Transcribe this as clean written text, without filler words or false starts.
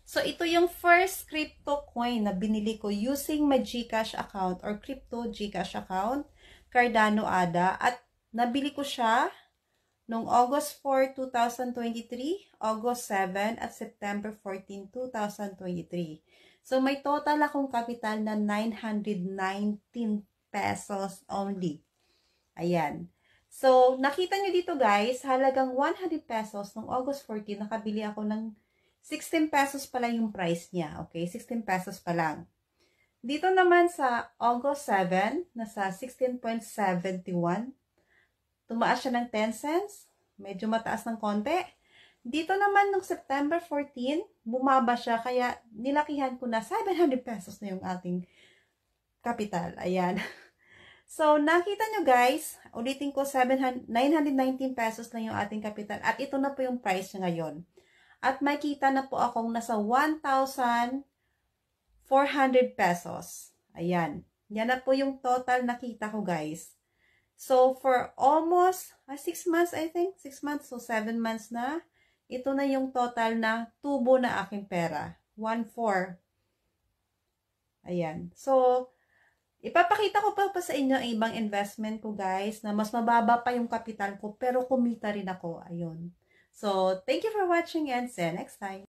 So, ito yung first crypto coin na binili ko using my GCash account or crypto GCash account, Cardano ADA. At nabili ko siya noong August 4, 2023, August 7, at September 14, 2023. So, may total akong kapital na 919 pesos only. Ayan. So, nakita nyo dito guys, halagang 100 pesos noong August 14, nakabili ako ng 16 pesos pa lang yung price niya. Okay, 16 pesos pa lang. Dito naman sa August 7, nasa 16.71. Tumaas siya ng 10 cents. Medyo mataas ng konti. Dito naman nung September 14, bumaba siya. Kaya nilakihan ko na 700 pesos na yung ating capital. Ayan. So, nakita nyo guys, ulitin ko, 919 pesos na yung ating capital. At ito na po yung price niya ngayon. At makita na po akong nasa 1,400 pesos. Ayan. Yan na po yung total nakita ko guys. So, for almost 6 months, I think. 6 months. So, 7 months na. Ito na yung total na tubo na aking pera. 1,400. Ayan. So, ipapakita ko pa sa inyo ang ibang investment ko guys na mas mababa pa yung kapital ko pero kumita rin ako. Ayun. So, thank you for watching and see you next time.